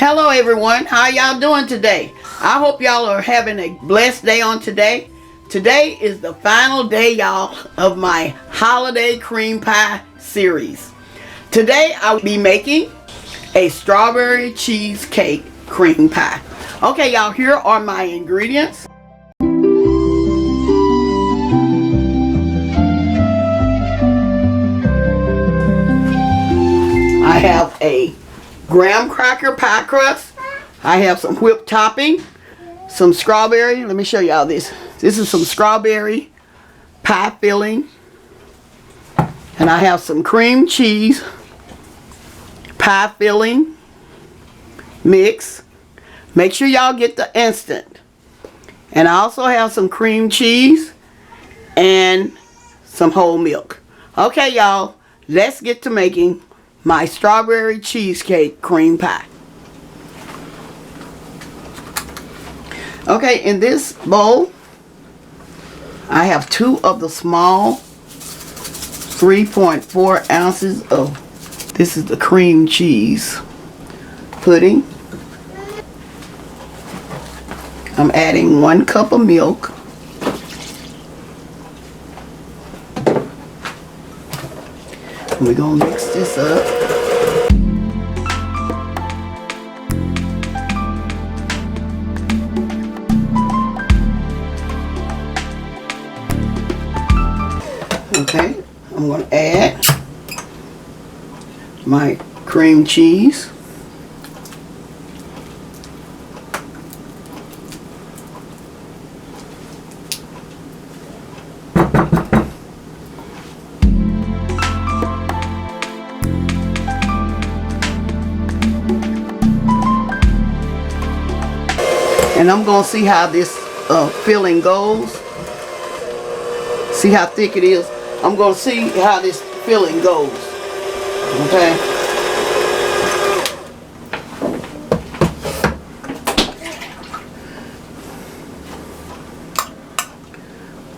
Hello everyone, how y'all doing today? I hope y'all are having a blessed day on today. Today is the final day, y'all, of my holiday cream pie series. Today I will be making a strawberry cheesecake cream pie. Okay y'all, here are my ingredients. I have a graham cracker pie crust. I have some whipped topping, some strawberry. Let me show y'all this. This is some strawberry pie filling. And I have some cream cheese pie filling mix. Make sure y'all get the instant. And I also have some cream cheese and some whole milk. Okay y'all, let's get to making my strawberry cheesecake cream pie. Okay, in this bowl I have 2 of the small 3.4 ounces of, this is the cream cheese pudding. I'm adding 1 cup of milk. We're gonna mix this up. Okay, I'm gonna add my cream cheese. And I'm going to see how this filling goes. See how thick it is? I'm going to see how this filling goes. Okay.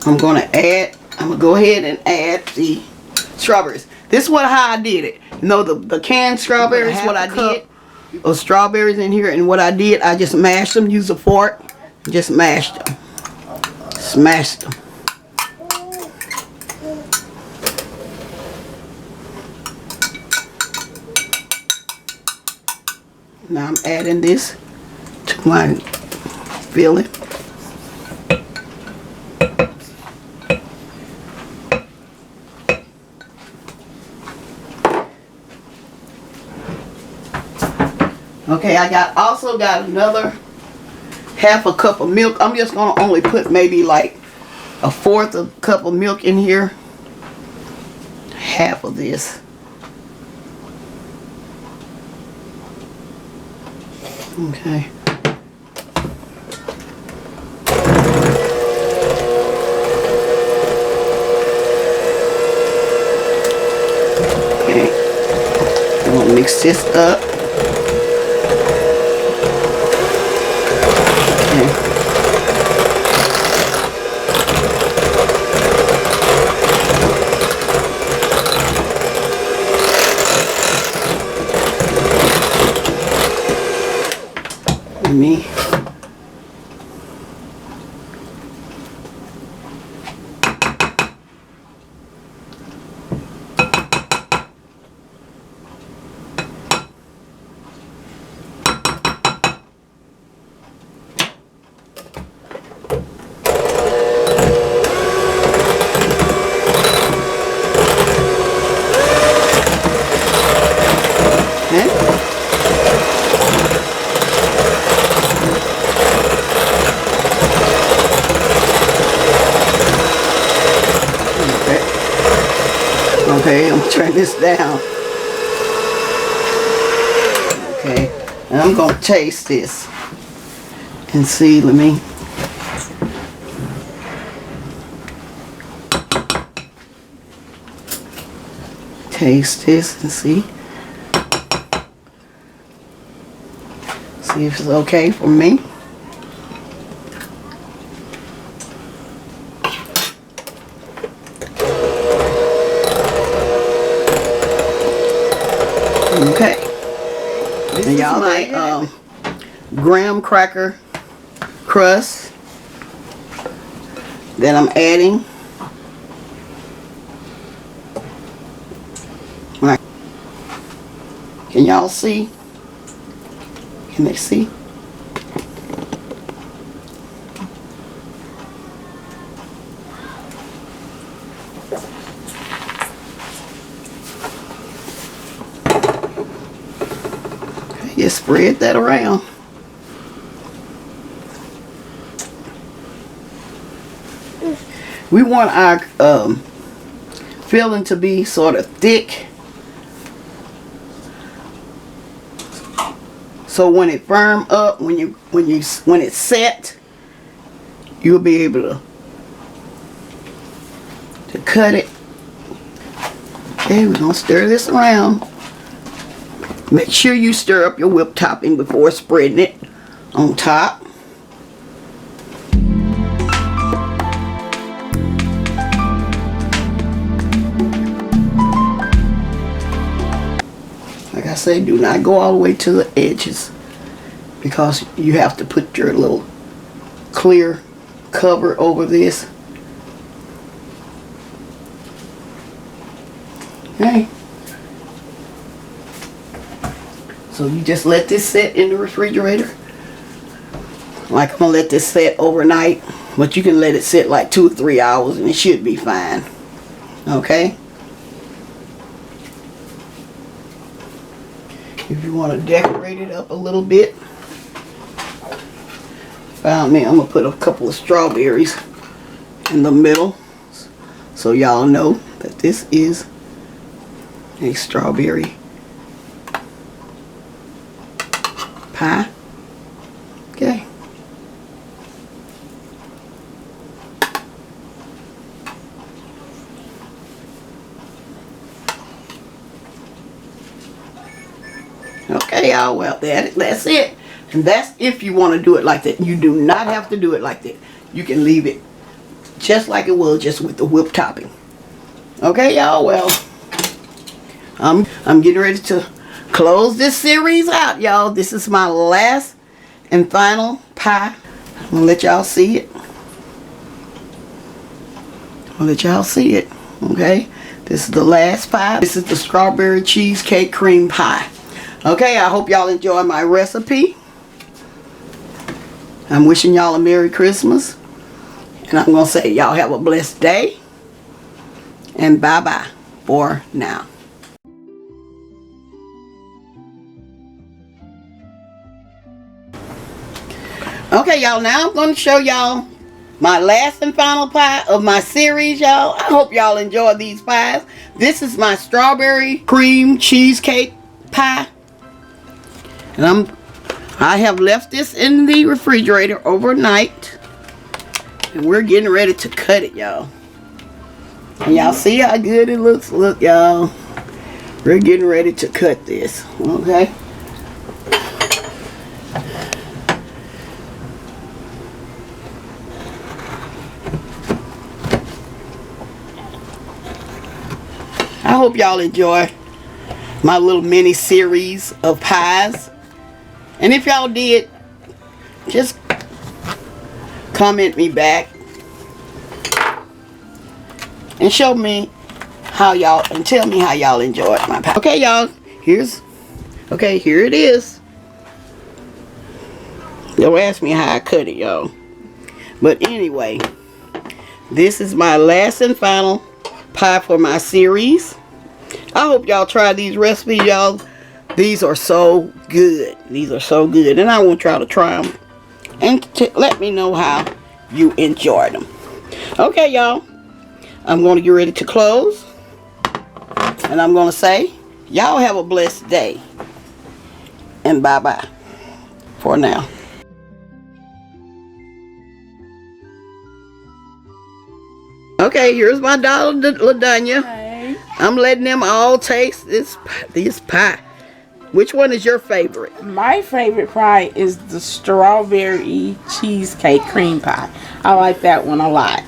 I'm going to go ahead and add the strawberries. This is how I did it. You know, the canned strawberries, what I did. Of strawberries in here, and what I did, I just mashed them, used a fork, just mashed them, smashed them. Now I'm adding this to my filling. Okay, I also got another half a cup of milk. I'm just gonna only put maybe like 1/4 of a cup of milk in here. Half of this. Okay. Okay. I'm gonna mix this up. Me. Okay, I'm gonna turn this down. Okay, and I'm gonna taste this and see. Let me. Taste this and see. See if it's okay for me. Okay. And y'all, my graham cracker crust that I'm adding. Right. Can y'all see? Can they see? Just spread that around. We want our filling to be sort of thick, so when it firm up, when it's set, you'll be able to cut it. Okay, we're gonna stir this around. Make sure you stir up your whipped topping before spreading it on top. Like I say, do not go all the way to the edges, because you have to put your little clear cover over this. Okay. So you just let this sit in the refrigerator. Like, I'm gonna let this sit overnight, but you can let it sit like 2 or 3 hours and it should be fine. Okay? If you want to decorate it up a little bit, I'm gonna put a couple of strawberries in the middle, so y'all know that this is a strawberry pie. Okay. Okay, y'all, well, that's it. And that's if you want to do it like that. You do not have to do it like that. You can leave it just like it was, just with the whipped topping. Okay, y'all, well, I'm getting ready to close this series out, y'all. This is my last and final pie. I'm gonna let y'all see it. Okay, this is the last pie. This is the strawberry cheesecake cream pie. Okay, I hope y'all enjoy my recipe. I'm wishing y'all a Merry Christmas, and I'm gonna say y'all have a blessed day, and bye-bye for now. Okay, y'all, now I'm going to show y'all my last and final pie of my series, y'all. I hope y'all enjoy these pies. This is my strawberry cream cheesecake pie. And I have left this in the refrigerator overnight. And we're getting ready to cut it, y'all. And y'all see how good it looks? Look, y'all. We're getting ready to cut this, okay? I hope y'all enjoy my little mini series of pies. And if y'all did, just comment me back and show me how y'all, and tell me how y'all enjoyed my pie. Okay, y'all, here it is. Don't ask me how I cut it, y'all. But anyway, this is my last and final pie for my series. I hope y'all try these recipes, y'all. These are so good. These are so good. And I want y'all to try them. And let me know how you enjoyed them. Okay, y'all. I'm going to get ready to close. And I'm going to say, y'all have a blessed day. And bye-bye for now. Okay, here's my daughter, LaDonya. Hey. I'm letting them all taste this pie. Which one is your favorite? My favorite pie is the strawberry cheesecake cream pie. I like that one a lot.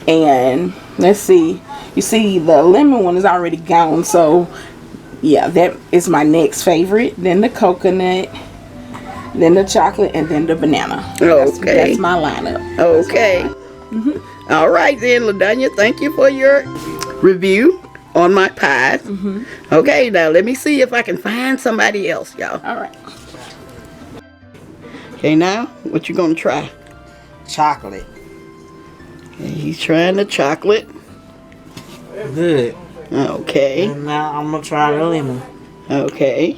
And let's see. You see, the lemon one is already gone, so Yeah, that is my next favorite. Then the coconut, then the chocolate, and then the banana. Okay. That's my lineup. Okay. All right then, LaDonya, thank you for your review on my pies. Okay, now let me see if I can find somebody else, y'all. All right. Okay, now what you gonna try? Chocolate. Okay, he's trying the chocolate. Good. Okay. And now I'm gonna try the lemon. Okay.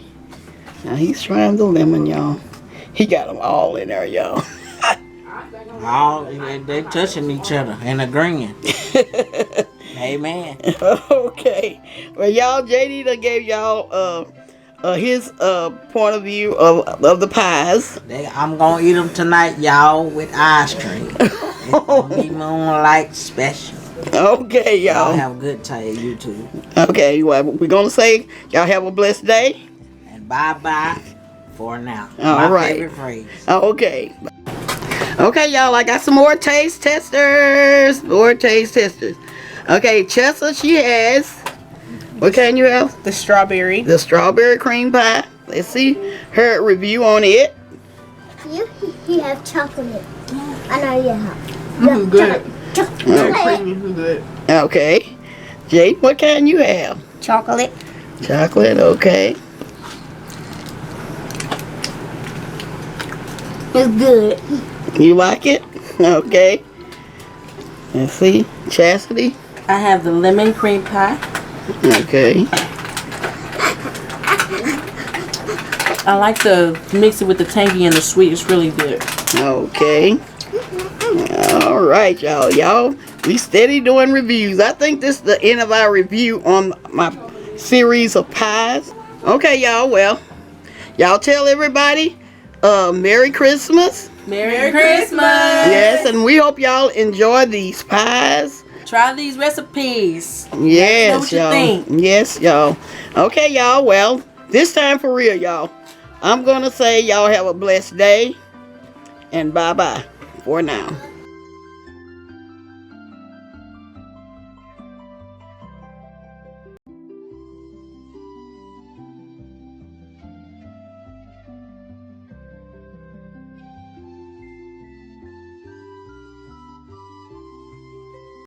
Now he's trying the lemon, y'all. He got them all in there, y'all. All they touching each other and agreeing. Amen. Okay. Well, y'all, JD done gave y'all his point of view of the pies. I'm gonna eat them tonight, y'all, with ice cream. It's gonna be moonlight special. Okay, Y'all y'all. have a good day, YouTube. Okay, well, we're gonna say y'all have a blessed day. And bye-bye for now. All My right. favorite phrase. Okay. Okay, y'all, I got some more taste testers. More taste testers. Okay, Chessa, she has, what kind you have? The strawberry. The strawberry cream pie. Let's see her review on it. You have chocolate. I know you have. Good. Very Chocolate. creamy. Good. Okay. Jade, what kind you have? Chocolate. Chocolate, okay. It's good. You like it? Okay. Let's see. Chastity? I have the lemon cream pie. Okay. I like the mix it with the tangy and the sweet. It's really good. Okay. All right, y'all. Y'all, we steady doing reviews. I think this is the end of our review on my series of pies. Okay, y'all. Well, y'all tell everybody Merry Christmas. Merry Christmas. Yes, and we hope y'all enjoy these pies. Try these recipes. Yes, know what you y'all. think. Yes, y'all. Okay, y'all. Well, this time for real, y'all. I'm going to say y'all have a blessed day. And bye-bye for now.